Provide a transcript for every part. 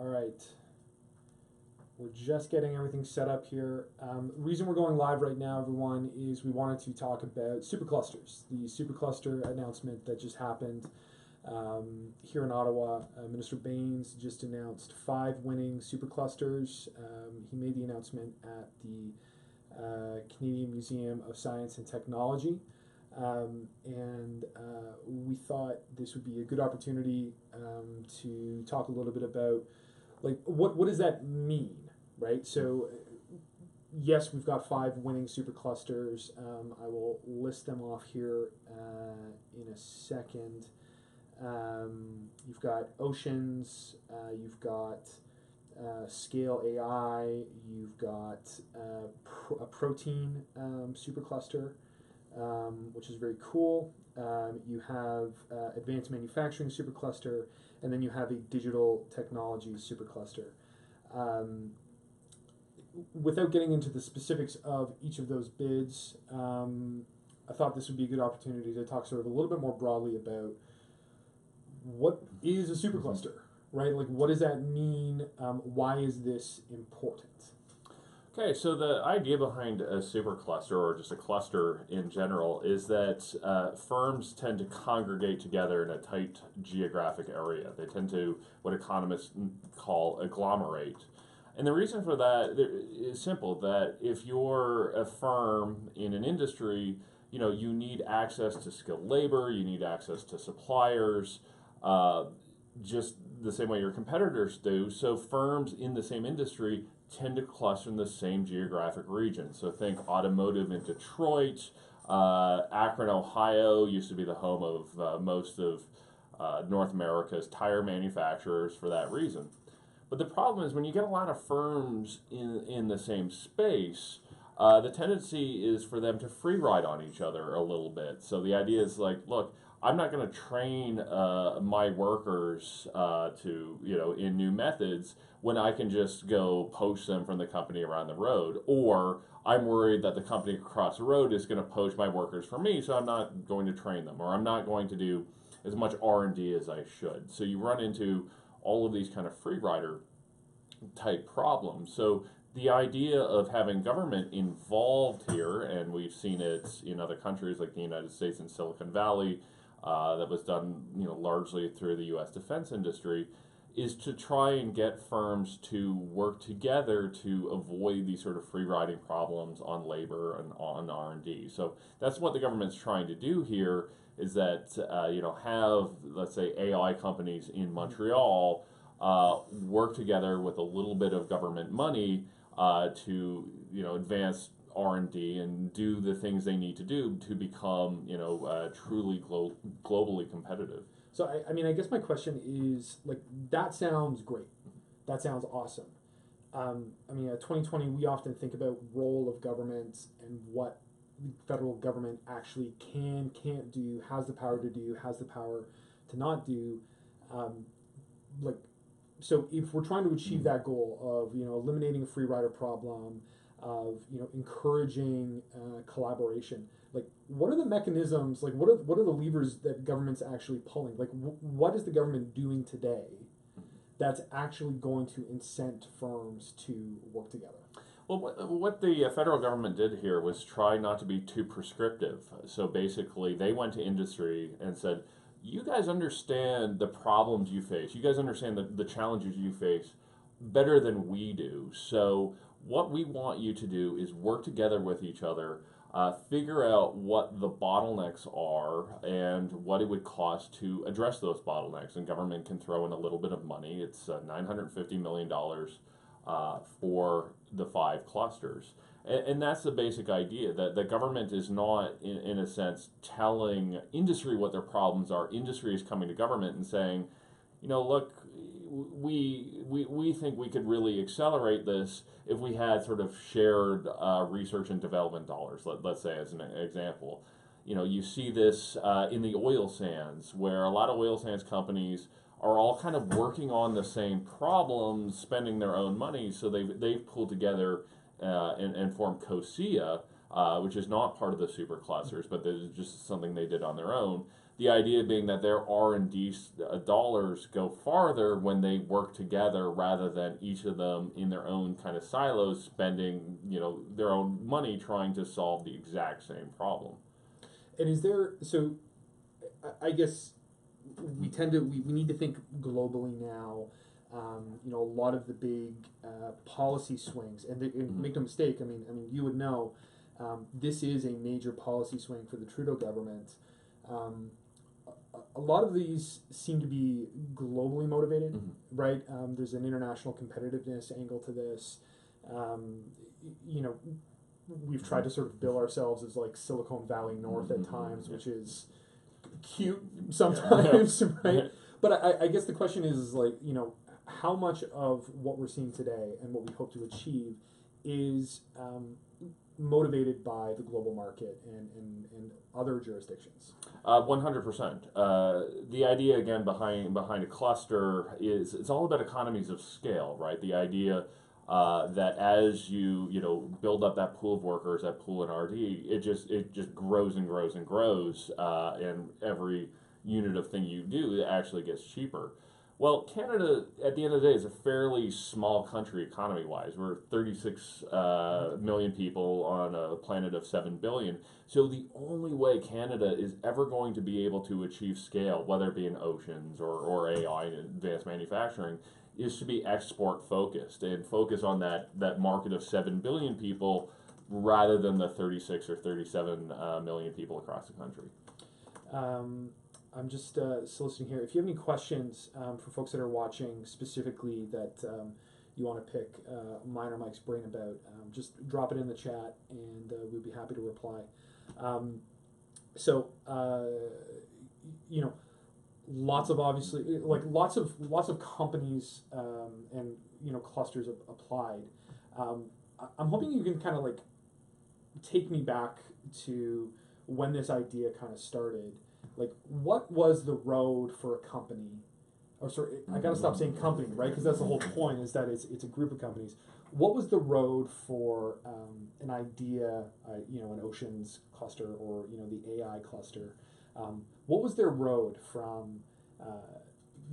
All right. We're just getting everything set up here. The reason we're going live right now, everyone, is we wanted to talk about superclusters. The supercluster announcement that just happened here in Ottawa. Minister Baines just announced 5 winning superclusters. He made the announcement at the Canadian Museum of Science and Technology. We thought this would be a good opportunity to talk a little bit about, like, what does that mean, right? So yes, we've got 5 winning superclusters. I will list them off here in a second. You've got Oceans, you've got Scale AI, you've got a protein supercluster, which is very cool. You have advanced manufacturing supercluster, and then you have a digital technology supercluster. Without getting into the specifics of each of those bids, I thought this would be a good opportunity to talk sort of a little bit more broadly about what is a supercluster, right? Like, what does that mean? Why is this important? Okay, so the idea behind a supercluster, or just a cluster in general, is that firms tend to congregate together in a tight geographic area. They tend to, what economists call, agglomerate. And the reason for that is simple, that if you're a firm in an industry, you need access to skilled labor, you need access to suppliers, just the same way your competitors do. So firms in the same industry tend to cluster in the same geographic region. So think automotive in Detroit, Akron, Ohio used to be the home of most of North America's tire manufacturers for that reason. But the problem is when you get a lot of firms in the same space, the tendency is for them to free ride on each other a little bit. So the idea is like, look, I'm not going to train my workers in new methods when I can just go poach them from the company around the road. Or I'm worried that the company across the road is going to poach my workers for me, so I'm not going to train them, or I'm not going to do as much R&D as I should. So you run into all of these kind of free rider type problems. So the idea of having government involved here, and we've seen it in other countries like the United States and Silicon Valley, that was done largely through the U.S. defense industry, is to try and get firms to work together to avoid these sort of free riding problems on labor and on R&D. So that's what the government's trying to do here, is that have, let's say, AI companies in Montreal work together with a little bit of government money to advance R&D and do the things they need to do to become truly globally competitive. So I guess my question is, like, that sounds great. That sounds awesome. 2020, we often think about role of government and what the federal government actually can't do, has the power to do, has the power to not do. So if we're trying to achieve that goal of eliminating a free rider problem, of encouraging collaboration, like, what are the mechanisms, like what are the levers that government's actually pulling? Like, what is the government doing today that's actually going to incent firms to work together? Well, what the federal government did here was try not to be too prescriptive. So basically they went to industry and said, you guys understand the problems you face. You guys understand the challenges you face better than we do. So what we want you to do is work together with each other, figure out what the bottlenecks are and what it would cost to address those bottlenecks. And government can throw in a little bit of money. It's $950 million for the 5 clusters. And that's the basic idea, that the government is not, in a sense, telling industry what their problems are. Industry is coming to government and saying, look, we think we could really accelerate this if we had sort of shared research and development dollars, let's say, as an example. You see this in the oil sands, where a lot of oil sands companies are all kind of working on the same problems, spending their own money, so they've pulled together and formed COSIA, which is not part of the superclusters, but it's just something they did on their own. The idea being that their R&D dollars go farther when they work together rather than each of them in their own kind of silos spending, their own money trying to solve the exact same problem. And is there, so I guess we need to think globally now. A lot of the big policy swings, and make no mistake, I mean, you would know, this is a major policy swing for the Trudeau government. A lot of these seem to be globally motivated, right? There's an international competitiveness angle to this. We've tried to sort of bill ourselves as like Silicon Valley North at times, which is cute sometimes, right? But I guess the question is like, how much of what we're seeing today and what we hope to achieve is motivated by the global market and other jurisdictions? 100%. The idea again behind a cluster is it's all about economies of scale, right? The idea that as you build up that pool of workers, that pool in RD, it just grows and grows and grows, and every unit of thing you do, it actually gets cheaper. Well, Canada, at the end of the day, is a fairly small country economy-wise. We're 36 million people on a planet of 7 billion. So the only way Canada is ever going to be able to achieve scale, whether it be in oceans or AI and advanced manufacturing, is to be export-focused and focus on that market of 7 billion people rather than the 36 or 37 million people across the country. I'm just soliciting here. If you have any questions for folks that are watching specifically that you want to pick mine or Mike's brain about, just drop it in the chat and we'd be happy to reply. Lots of obviously like lots of companies and clusters applied. I'm hoping you can kind of like take me back to when this idea kind of started. Like, what was the road for a company? Or sorry, I gotta stop saying company, right? Because that's the whole point, is that it's a group of companies. What was the road for an idea, an oceans cluster or the AI cluster? What was their road from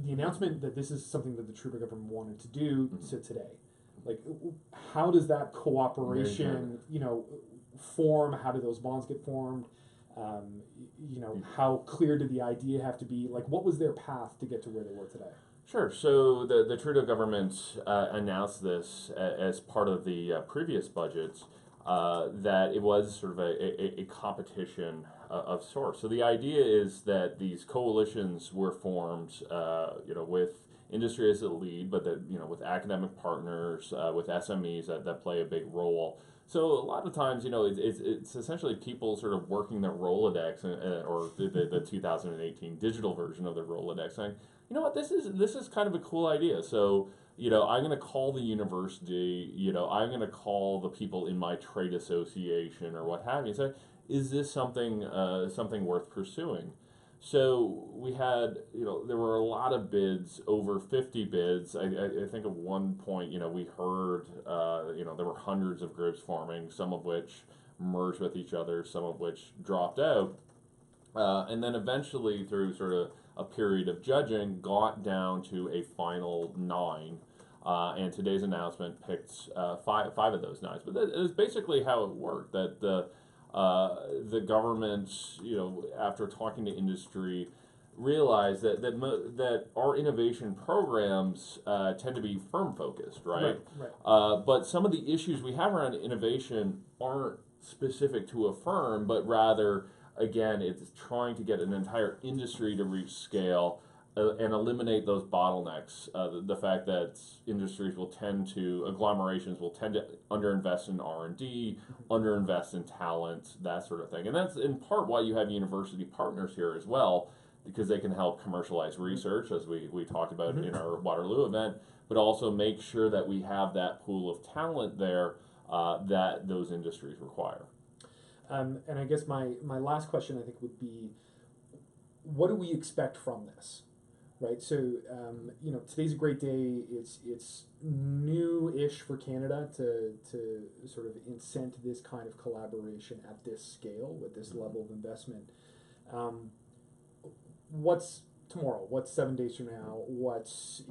the announcement that this is something that the Trudeau government wanted to do to today? Like, how does that cooperation, form? How do those bonds get formed? How clear did the idea have to be? Like, what was their path to get to where they were today? Sure. So the Trudeau government announced this as part of the previous budgets, that it was sort of a competition of sorts. So the idea is that these coalitions were formed, with industry as the lead, but that with academic partners, with SMEs that play a big role. So a lot of times, it's essentially people sort of working their Rolodex, or the 2018 digital version of their Rolodex, saying, you know what, this is kind of a cool idea. So I'm going to call the university, I'm going to call the people in my trade association or what have you, and say, is this something worth pursuing? So we had, there were a lot of bids, over 50 bids. I think at one point, we heard, there were hundreds of groups forming, some of which merged with each other, some of which dropped out. And then eventually, through sort of a period of judging, got down to a final 9. And today's announcement picked five of those 9. But that is basically how it worked, that the government, after talking to industry, realized that our innovation programs tend to be firm focused, right? Right. But some of the issues we have around innovation aren't specific to a firm, but rather, again, it's trying to get an entire industry to reach scale and eliminate those bottlenecks. The fact that agglomerations will tend to underinvest in R&D, underinvest in talent, that sort of thing. And that's in part why you have university partners here as well, because they can help commercialize research, as we talked about in our Waterloo event, but also make sure that we have that pool of talent there that those industries require. And I guess my last question, I think, would be, what do we expect from this? Right, so today's a great day. It's new-ish for Canada to sort of incent this kind of collaboration at this scale with this level of investment. what's tomorrow? What's 7 days from now? What's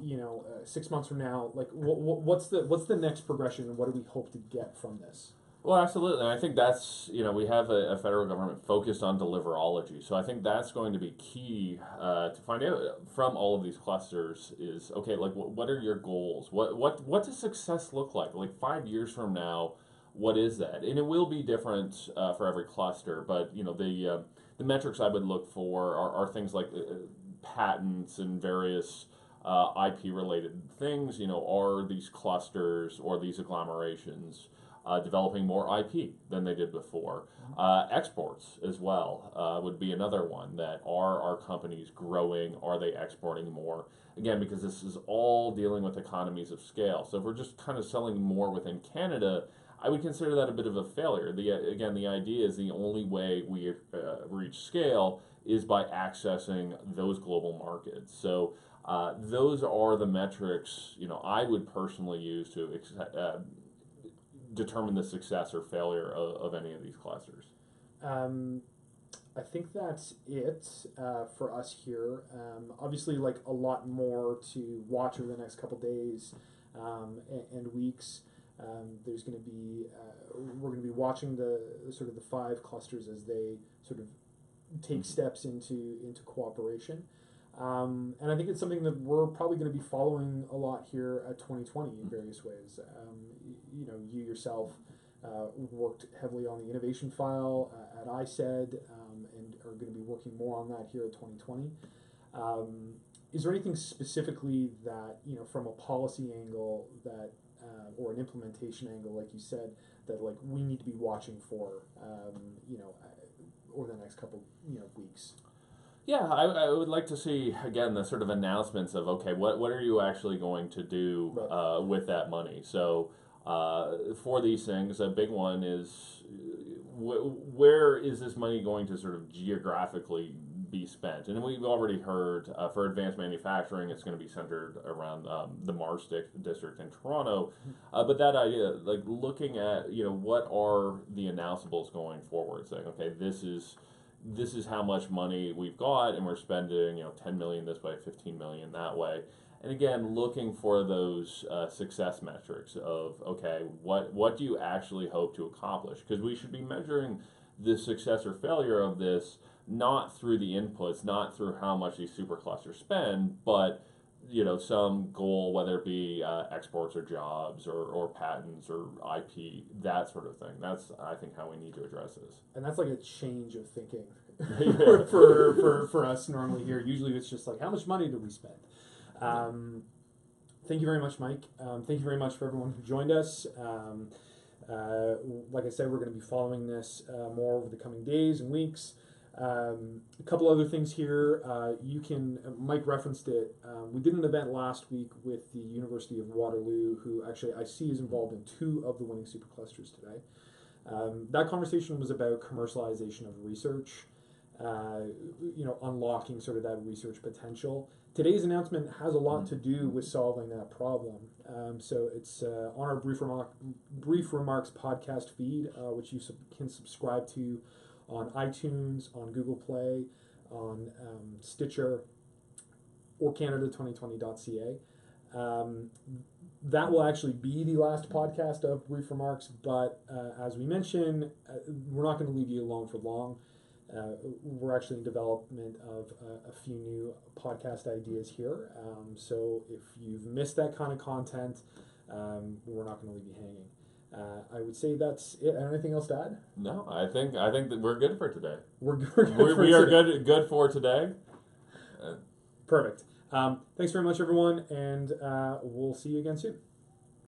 6 months from now? Like, what's the next progression, and what do we hope to get from this? Well, absolutely. And I think that's, we have a federal government focused on deliverology. So I think that's going to be key to find out from all of these clusters is, okay, like, what are your goals? What does success look like? Like 5 years from now, what is that? And it will be different for every cluster. But, the metrics I would look for are things like patents and various IP-related things. Are these clusters or these agglomerations developing more IP than they did before? Exports as well would be another one. That are our companies growing? Are they exporting more? Again, because this is all dealing with economies of scale. So if we're just kind of selling more within Canada, I would consider that a bit of a failure. The idea is the only way we reach scale is by accessing those global markets. So those are the metrics I would personally use to determine the success or failure of any of these clusters. I think that's it for us here. Obviously, like a lot more to watch over the next couple days and weeks. There's going to be we're going to be watching the sort of the 5 clusters as they sort of take steps into cooperation. And I think it's something that we're probably going to be following a lot here at 2020 in various ways. You yourself worked heavily on the innovation file at ISED and are going to be working more on that here at 2020. Is there anything specifically that, from a policy angle that, or an implementation angle, like you said, that like we need to be watching for, over the next couple, weeks? Yeah, I would like to see, again, the sort of announcements of, okay, what are you actually going to do with that money? So for these things, a big one is where is this money going to sort of geographically be spent? And we've already heard for advanced manufacturing, it's going to be centered around the Mars district in Toronto. But that idea, like looking at, what are the announceables going forward? Saying, okay, this is how much money we've got, and we're spending 10 million this way, 15 million that way. And again, looking for those success metrics of, okay, what do you actually hope to accomplish? Because we should be measuring the success or failure of this not through the inputs, not through how much these superclusters spend, but some goal, whether it be exports or jobs or patents or IP, that sort of thing. That's, I think, how we need to address this. And that's like a change of thinking for us normally here. Usually it's just like, how much money do we spend? Thank you very much, Mike. Thank you very much for everyone who joined us. Like I said, we're going to be following this more over the coming days and weeks. A couple other things here. Mike referenced it. We did an event last week with the University of Waterloo, who actually I see is involved in 2 of the winning superclusters today. That conversation was about commercialization of research, unlocking sort of that research potential. Today's announcement has a lot to do with solving that problem. So it's on our Brief Remarks podcast feed, which you can subscribe to on iTunes, on Google Play, on Stitcher, or Canada2020.ca. That will actually be the last podcast of Brief Remarks, but as we mentioned, we're not going to leave you alone for long. We're actually in development of a few new podcast ideas here. So if you've missed that kind of content, we're not going to leave you hanging. I would say that's it. Anything else to add? No, I think that we're good for today. We are good for today. Perfect. Thanks very much, everyone, and we'll see you again soon.